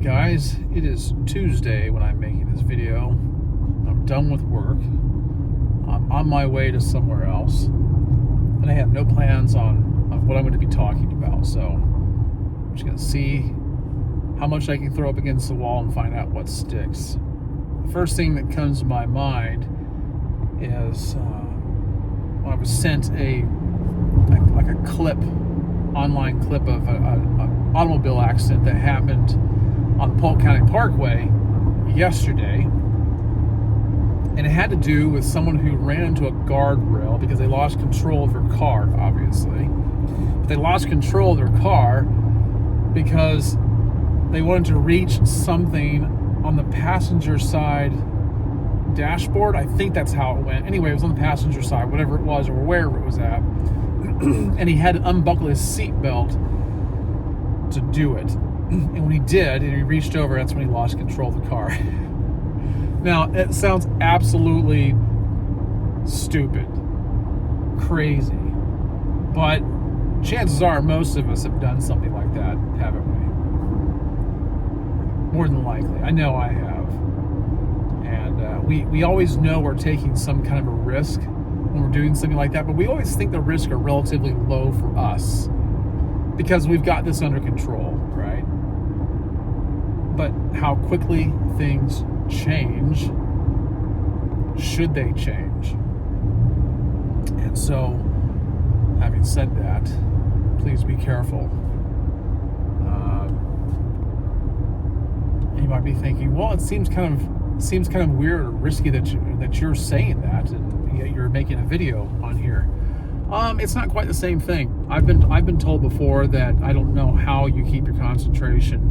guys, it is Tuesday when I'm making this video. I'm done with work. I'm on my way to somewhere else, and I have no plans on what I'm going to be talking about. So I'm just going to see how much I can throw up against the wall and find out what sticks. The first thing that comes to my mind is when I was sent a online clip of an automobile accident that happened on the Polk County Parkway yesterday, and it had to do with someone who ran into a guardrail because they lost control of their car, obviously. But they lost control of their car because they wanted to reach something on the passenger side dashboard. I think that's how it went. Anyway, it was on the passenger side, whatever it was or wherever it was at. And he had to unbuckle his seatbelt to do it. And when he did, and he reached over, that's when he lost control of the car. Now, it sounds absolutely stupid, crazy, but chances are most of us have done something like that, haven't we? More than likely. I know I have. And we always know we're taking some kind of a risk when we're doing something like that, but we always think the risks are relatively low for us because we've got this under control, right? But how quickly things change, should they change? And so, having said that, please be careful. You might be thinking, well, it seems kind of weird or risky that you're saying that, and yet you're making a video on here. It's not quite the same thing. I've been told before that I don't know how you keep your concentration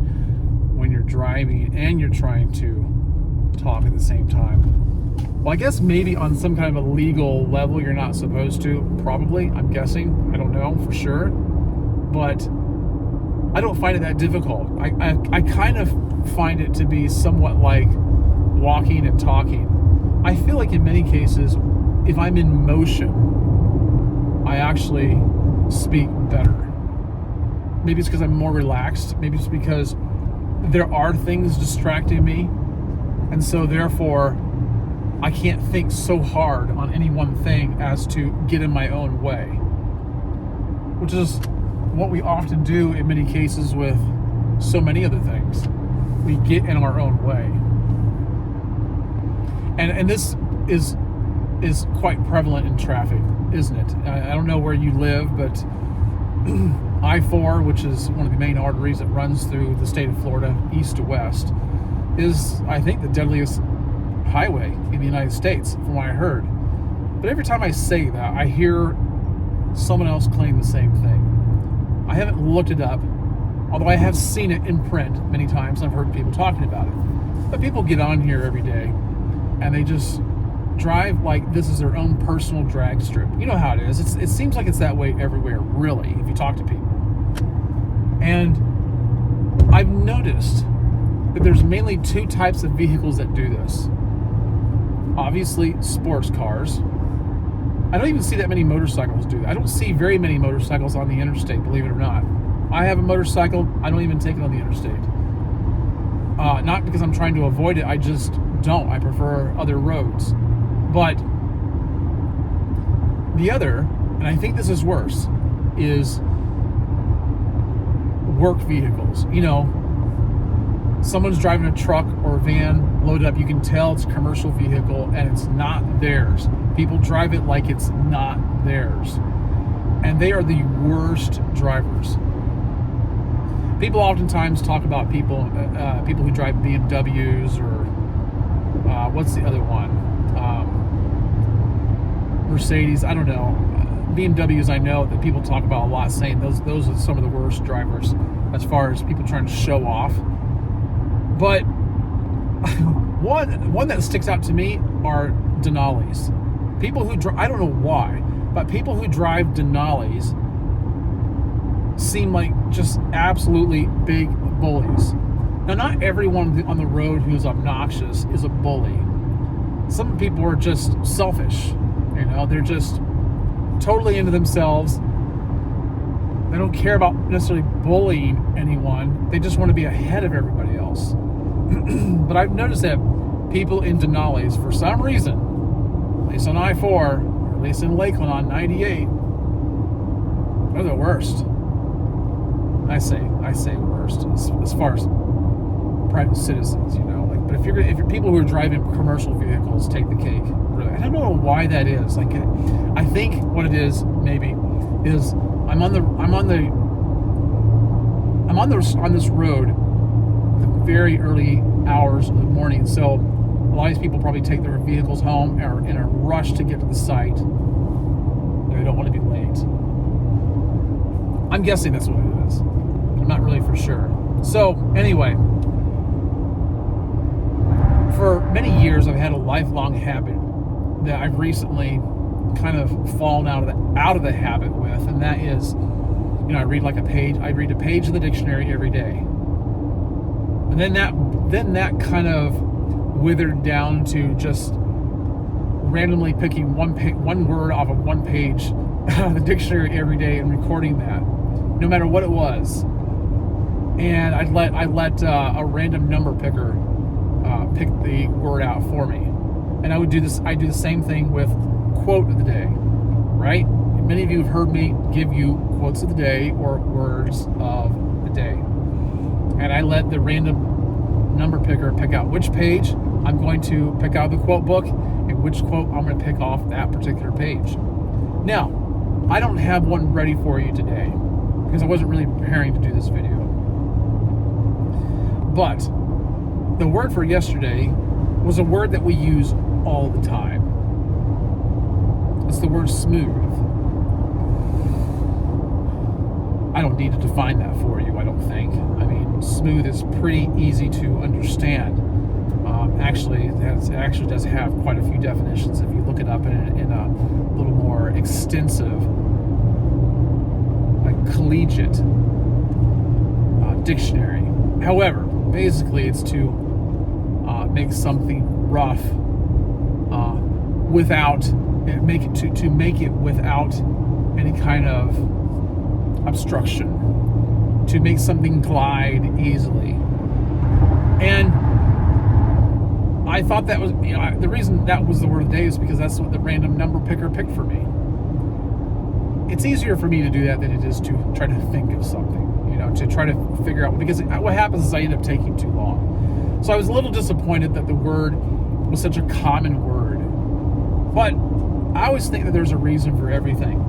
when you're driving and you're trying to talk at the same time. Well, I guess maybe on some kind of a legal level you're not supposed to, probably, I'm guessing. I don't know for sure. But I don't find it that difficult. I kind of find it to be somewhat like walking and talking. I feel like in many cases, if I'm in motion, I actually speak better. Maybe it's because I'm more relaxed. Maybe it's because there are things distracting me, and so therefore I can't think so hard on any one thing as to get in my own way, which is what we often do in many cases with so many other things. We get in our own way, and this is quite prevalent in traffic, isn't it? I don't know where you live, but I-4, which is one of the main arteries that runs through the state of Florida, east to west, is, I think, the deadliest highway in the United States, from what I heard. But every time I say that, I hear someone else claim the same thing. I haven't looked it up, although I have seen it in print many times. I've heard people talking about it. But people get on here every day, and they just drive like this is their own personal drag strip. You know how it is. It seems like it's that way everywhere, really, if you talk to people. And I've noticed that there's mainly two types of vehicles that do this. Obviously, sports cars. I don't even see that many motorcycles do that. I don't see very many motorcycles on the interstate, believe it or not. I have a motorcycle. I don't even take it on the interstate. Not because I'm trying to avoid it. I just don't. I prefer other roads. But the other, and I think this is worse, is work vehicles. You know, someone's driving a truck or a van loaded up. You can tell it's a commercial vehicle and it's not theirs. People drive it like it's not theirs. And they are the worst drivers. People oftentimes talk about people who drive BMWs or what's the other one? Mercedes, I don't know. BMWs, I know that people talk about a lot, saying those are some of the worst drivers as far as people trying to show off. But one that sticks out to me are Denali's. People who I don't know why, but people who drive Denali's seem like just absolutely big bullies. Now, not everyone on the road who's obnoxious is a bully. Some people are just selfish. You know, they're just totally into themselves. They don't care about necessarily bullying anyone. They just want to be ahead of everybody else. else. But I've noticed that people in Denali's, for some reason, at least on I-4, or at least in Lakeland on 98, they're the worst. I say worst as far as private citizens, like. But if you're people who are driving commercial vehicles, take the cake. Really, I don't know why that is. Like, I think what it is maybe is I'm on this road the very early hours of the morning, so a lot of these people probably take their vehicles home or in a rush to get to the site. They don't want to be late. I'm guessing that's what it is. I'm not really for sure. So anyway, for many years I've had a lifelong habit that I've recently kind of fallen out of the habit with, and that is, I read a page of the dictionary every day. And then that kind of withered down to just randomly picking one word off of one page of the dictionary every day and recording that, no matter what it was. And I let a random number picker pick the word out for me. And I would do this. I do the same thing with quote of the day, right? Many of you have heard me give you quotes of the day or words of the day. And I let the random number picker pick out which page I'm going to pick out of the quote book and which quote I'm going to pick off that particular page. Now, I don't have one ready for you today because I wasn't really preparing to do this video. But the word for yesterday was a word that we use all the time. It's the word smooth. I don't need to define that for you, I don't think. I mean, smooth is pretty easy to understand. It actually does have quite a few definitions if you look it up in a little more extensive, collegiate dictionary. However, basically it's to make something rough make it without any kind of obstruction, to make something glide easily. And I thought that was, the reason that was the word of the day is because that's what the random number picker picked for me. It's easier for me to do that than it is to try to think of something, to try to figure out, because what happens is I end up taking too long. So I was a little disappointed that the word was such a common word. But I always think that there's a reason for everything.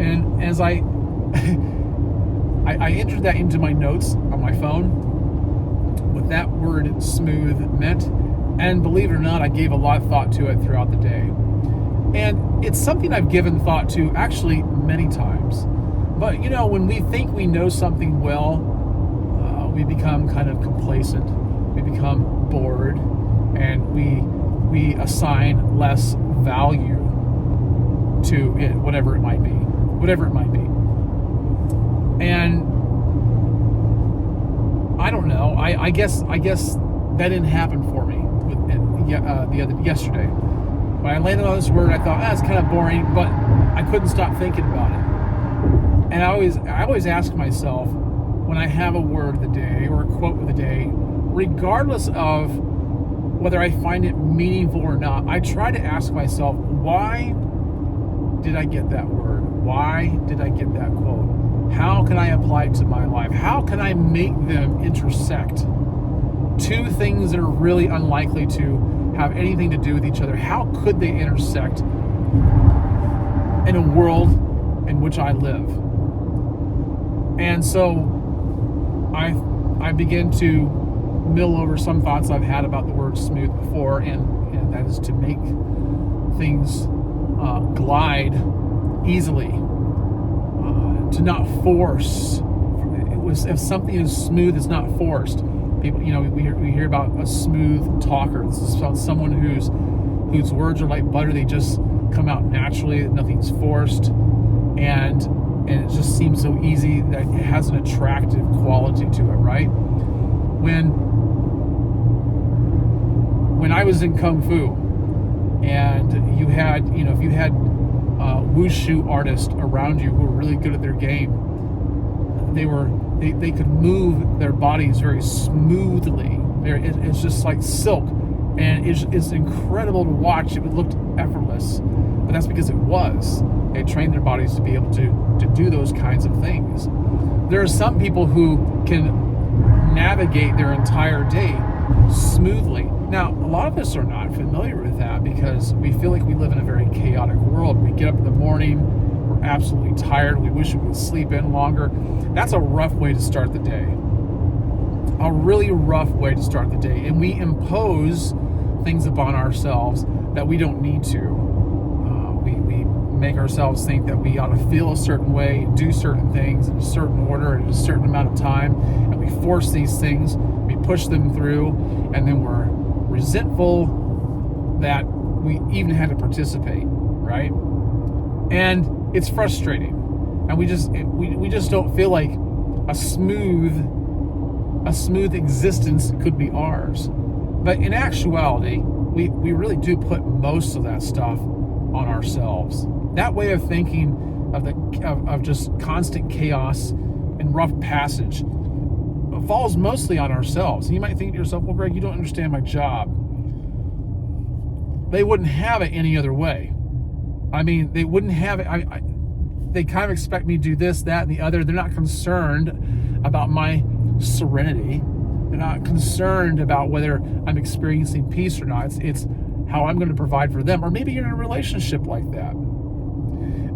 And as I entered that into my notes on my phone, what that word smooth meant, and believe it or not, I gave a lot of thought to it throughout the day. And it's something I've given thought to actually many times. But when we think we know something well, we become kind of complacent. We become bored, and we assign less value to it, whatever it might be. And I don't know. I guess that didn't happen for me yesterday. When I landed on this word, I thought, it's kind of boring, but I couldn't stop thinking about it. And I always ask myself, when I have a word of the day or a quote of the day, regardless of whether I find it meaningful or not, I try to ask myself, why did I get that word? Why did I get that quote? How can I apply it to my life? How can I make them intersect? Two things that are really unlikely to have anything to do with each other. How could they intersect in a world in which I live? And so I begin to mill over some thoughts I've had about the word smooth before, and that is to make things glide easily, to not force. If something is smooth, it's not forced. People, we hear about a smooth talker. This is about someone whose words are like butter. They just come out naturally. Nothing's forced, and it just seems so easy that it has an attractive quality to it, right? When I was in Kung Fu, and you had, if you had wushu artists around you who were really good at their game, they could move their bodies very smoothly It's just like silk, and it's incredible to watch. It looked effortless, but that's because it was. They trained their bodies to be able to do those kinds of things. There are some people who can navigate their entire day smoothly. Now, a lot of us are not familiar with that because we feel like we live in a very chaotic world. We get up in the morning, we're absolutely tired, we wish we could sleep in longer. That's a rough way to start the day. A really rough way to start the day. And we impose things upon ourselves that we don't need to. We make ourselves think that we ought to feel a certain way, do certain things in a certain order at a certain amount of time, and we force these things, we push them through, and then we're resentful that we even had to participate, right? And it's frustrating, and we just don't feel like a smooth existence could be ours. But in actuality, we really do put most of that stuff on ourselves. That way of thinking of just constant chaos and rough passage falls mostly on ourselves. And you might think to yourself, well, Greg, you don't understand my job. They wouldn't have it any other way. I mean, they wouldn't have it. They kind of expect me to do this, that, and the other. They're not concerned about my serenity. They're not concerned about whether I'm experiencing peace or not. It's how I'm going to provide for them. Or maybe you're in a relationship like that.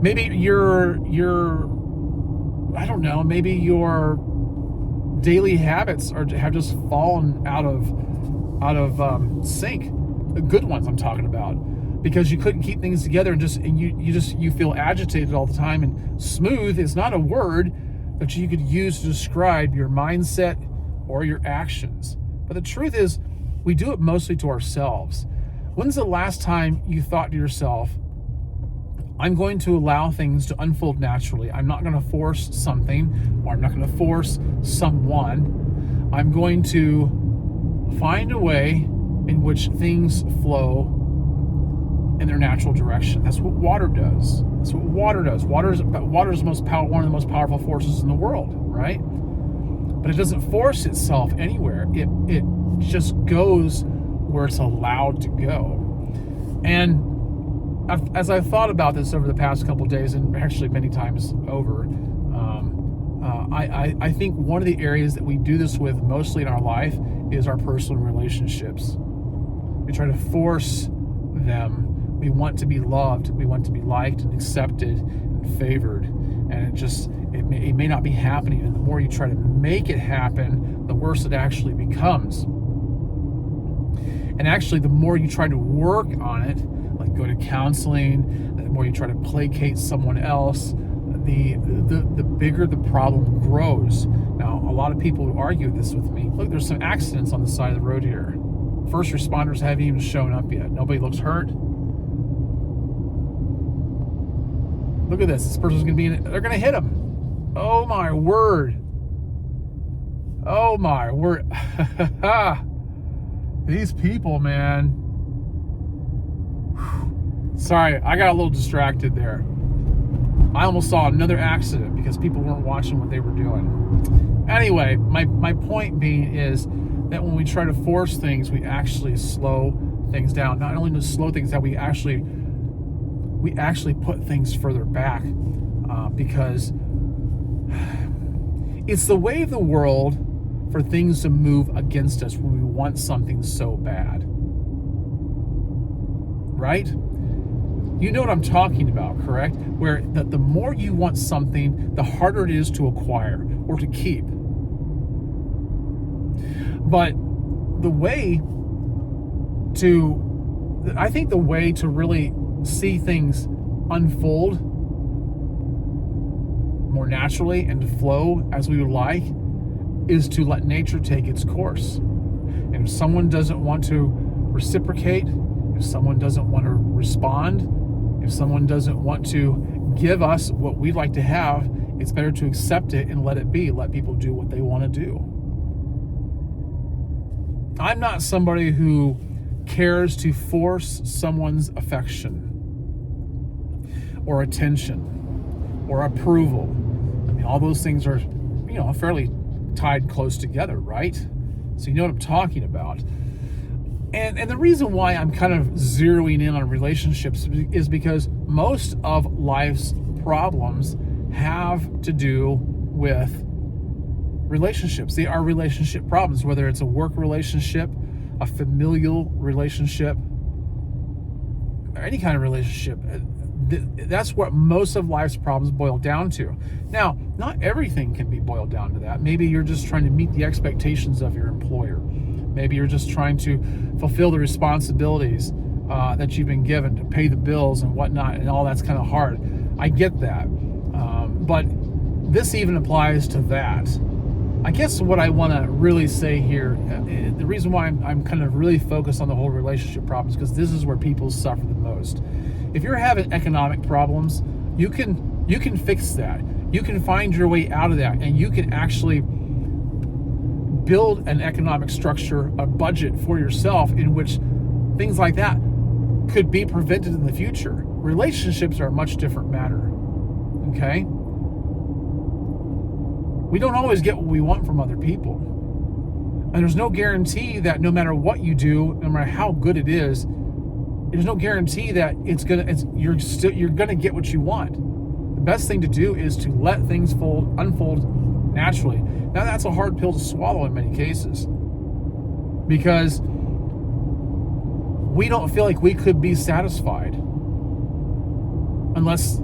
Maybe you're I don't know, maybe your daily habits have just fallen out of sync. The good ones I'm talking about, because you couldn't keep things together, and you feel agitated all the time. And smooth is not a word that you could use to describe your mindset or your actions. But the truth is, we do it mostly to ourselves. When's the last time you thought to yourself, I'm going to allow things to unfold naturally. I'm not going to force something, or I'm not going to force someone. I'm going to find a way in which things flow in their natural direction. That's what water does. That's what water does. Water is one of the most powerful forces in the world, right? But it doesn't force itself anywhere. It just goes where it's allowed to go. And as I've thought about this over the past couple of days, and actually many times over, I think one of the areas that we do this with mostly in our life is our personal relationships. We try to force them. We want to be loved. We want to be liked and accepted and favored. And it may not be happening. And the more you try to make it happen, the worse it actually becomes. And actually, the more you try to work on it, like go to counseling, the more you try to placate someone else, the bigger the problem grows. Now, a lot of people who argue this with me, look, there's some accidents on the side of the road here. First responders haven't even shown up yet. Nobody looks hurt. Look at this. This person's going to be in it. They're going to hit him. Oh, my word. Oh, my word. These people, man. Sorry, I got a little distracted there. I almost saw another accident because people weren't watching what they were doing. Anyway, my point being is that when we try to force things, we actually slow things down. Not only to slow things down, we actually put things further back because it's the way of the world for things to move against us when we want something so bad. Right? You know what I'm talking about, correct? Where the more you want something, the harder it is to acquire or to keep. But I think the way to really see things unfold more naturally and to flow as we would like is to let nature take its course. And if someone doesn't want to reciprocate, if someone doesn't want to respond, if someone doesn't want to give us what we'd like to have, it's better to accept it and let it be. Let people do what they want to do. I'm not somebody who cares to force someone's affection or attention or approval. I mean, all those things are, fairly tied close together, right? So you know what I'm talking about. And the reason why I'm kind of zeroing in on relationships is because most of life's problems have to do with relationships. They are relationship problems, whether it's a work relationship, a familial relationship, or any kind of relationship. That's what most of life's problems boil down to. Now, not everything can be boiled down to that. Maybe you're just trying to meet the expectations of your employer. Maybe you're just trying to fulfill the responsibilities that you've been given to pay the bills and whatnot, and all that's kind of hard. I get that. But this even applies to that. I guess what I want to really say here, the reason why I'm kind of really focused on the whole relationship problems, because this is where people suffer the most. If you're having economic problems, you can fix that. You can find your way out of that, and you can actually build an economic structure, a budget for yourself in which things like that could be prevented in the future. Relationships are a much different matter. Okay? We don't always get what we want from other people. And there's no guarantee that no matter what you do, no matter how good it is, there's no guarantee that you're gonna get what you want. The best thing to do is to let things unfold naturally. Now that's a hard pill to swallow in many cases, because we don't feel like we could be satisfied unless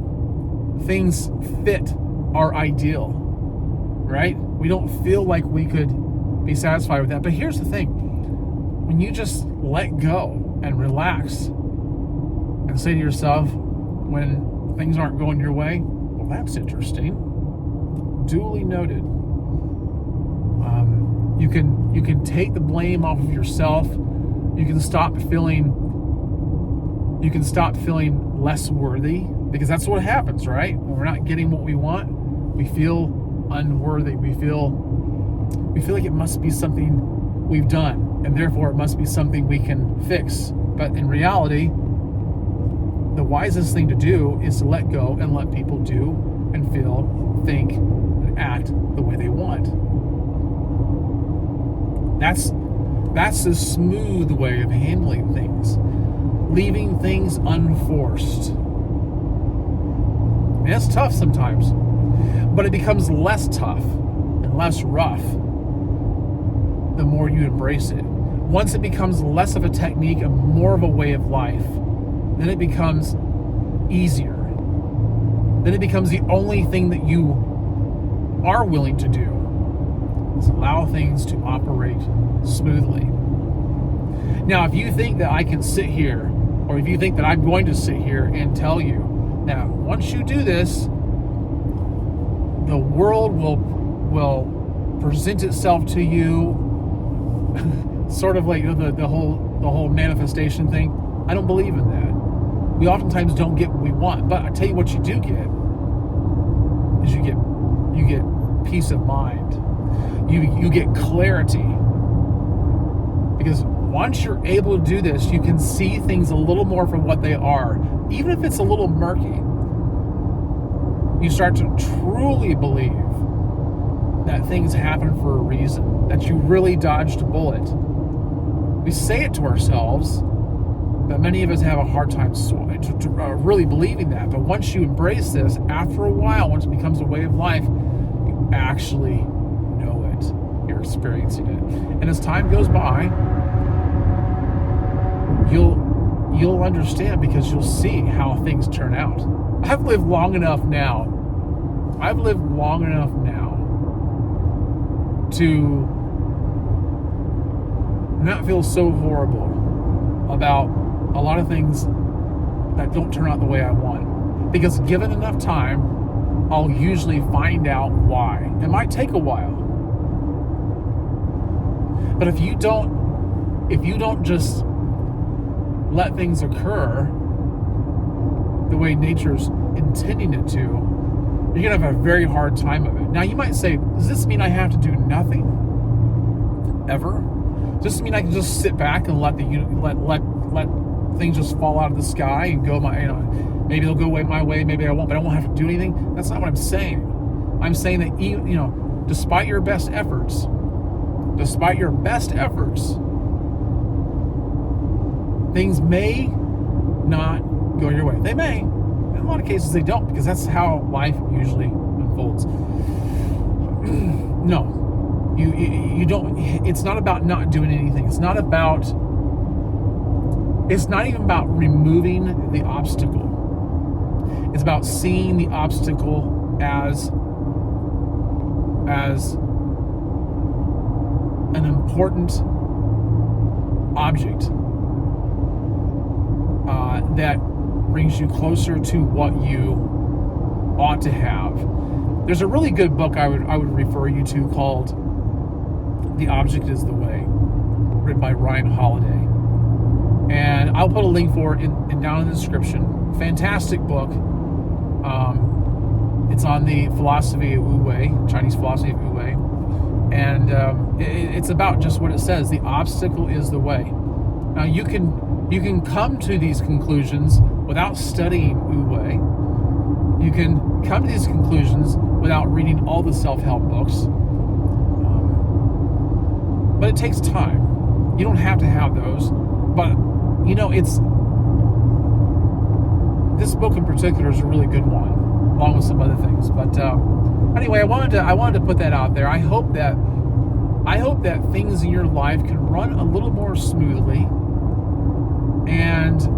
things fit our ideal, right? We don't feel like we could be satisfied with that. But here's the thing. When you just let go and relax and say to yourself, when things aren't going your way, well, that's interesting. Duly noted. You can take the blame off of yourself. You can stop feeling less worthy, because that's what happens, right? When we're not getting what we want, we feel unworthy. We feel like it must be something we've done, and therefore it must be something we can fix. But in reality, the wisest thing to do is to let go and let people do and feel, think, and act the way they want. That's a smooth way of handling things, leaving things unforced. And it's tough sometimes, but it becomes less tough and less rough the more you embrace it. Once it becomes less of a technique and more of a way of life, then it becomes easier. Then it becomes the only thing that you are willing to do, is allow things to operate smoothly. Now, if you think that I can sit here, or if you think that I'm going to sit here and tell you that once you do this, the world will present itself to you, sort of like the whole manifestation thing, I don't believe in that. We oftentimes don't get what we want, but I tell you what you do get is you get peace of mind. You get clarity, because once you're able to do this, you can see things a little more for what they are, even if it's a little murky. You start to truly believe that things happen for a reason, that you really dodged a bullet. We say it to ourselves, but many of us have a hard time really believing that. But once you embrace this, after a while, once it becomes a way of life, you actually know it. You're experiencing it. And as time goes by, you'll understand, because you'll see how things turn out. I've lived long enough now to not feel so horrible about a lot of things that don't turn out the way I want. Because given enough time, I'll usually find out why. It might take a while. But if you don't just let things occur the way nature's intending it to, you're gonna have a very hard time of it. Now you might say, does this mean I have to do nothing ever? Does this mean I can just sit back and let things just fall out of the sky and go maybe they'll go my way, maybe I won't, but I won't have to do anything? That's not what I'm saying. I'm saying that despite your best efforts, despite your best efforts, things may not go your way. They may. In a lot of cases, they don't, because that's how life usually unfolds. No, you don't. It's not about not doing anything. It's not even about removing the obstacle. It's about seeing the obstacle as an important object that brings you closer to what you ought to have. There's a really good book I would refer you to called "The Object Is the Way," written by Ryan Holiday, and I'll put a link for it down in the description. Fantastic book. It's on the philosophy of Wu Wei, Chinese philosophy of Wu Wei, and it's about just what it says. The obstacle is the way. Now you can come to these conclusions without studying Wu Wei. You can come to these conclusions without reading all the self-help books, but it takes time. You don't have to have those, but it's this book in particular is a really good one, along with some other things. But anyway, I wanted to put that out there. I hope that things in your life can run a little more smoothly, and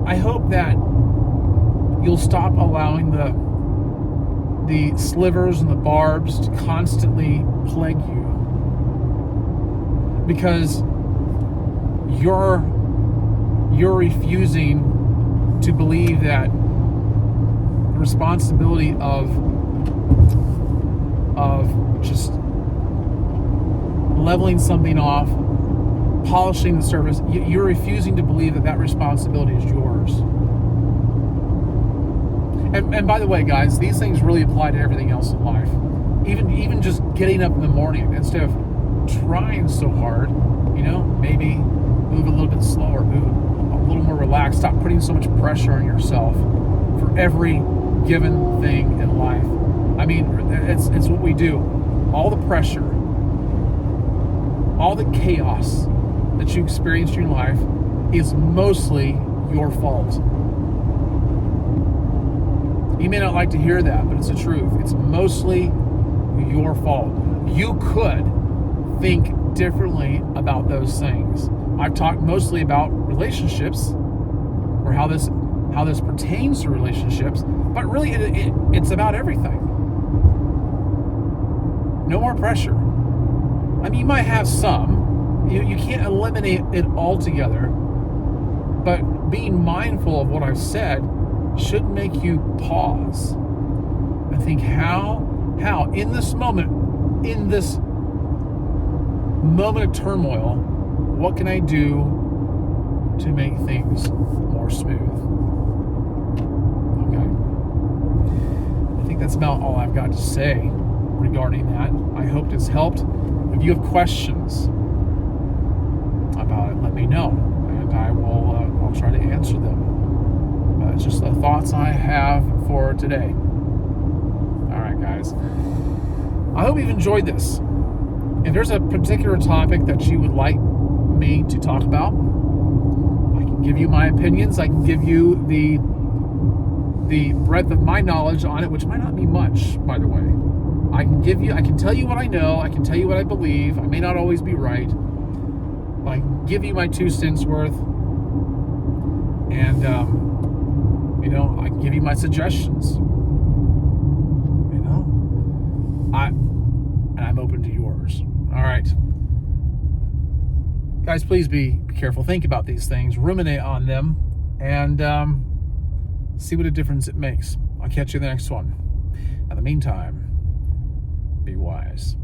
I hope that you'll stop allowing the slivers and the barbs to constantly plague you, because you're refusing to believe that the responsibility of just leveling something off, polishing the surface, you're refusing to believe that responsibility is yours. And by the way, guys, these things really apply to everything else in life. Even just getting up in the morning, instead of trying so hard, maybe move a little bit slower, move a little more relaxed, stop putting so much pressure on yourself for every given thing in life. I mean, it's what we do. All the pressure, all the chaos that you experience in your life is mostly your fault. You may not like to hear that, but it's the truth. It's mostly your fault. You could think differently about those things. I've talked mostly about relationships, or how this pertains to relationships, but really it's about everything. No more pressure. I mean, you might have some. You can't eliminate it altogether, but being mindful of what I've said should make you pause and think, how in this moment of turmoil, what can I do to make things more smooth? Okay. I think that's about all I've got to say regarding that. I hope it's helped. If you have questions about it, let me know, and I'll try to answer them. It's just the thoughts I have for today. All right, guys. I hope you've enjoyed this. If there's a particular topic that you would like me to talk about, I can give you my opinions. I can give you the breadth of my knowledge on it, which might not be much, by the way. I can tell you what I know. I can tell you what I believe. I may not always be right, but I can give you my 2 cents worth, and I can give you my suggestions. I'm open to yours. All right. Guys, please be careful. Think about these things. Ruminate on them. And see what a difference it makes. I'll catch you in the next one. In the meantime, be wise.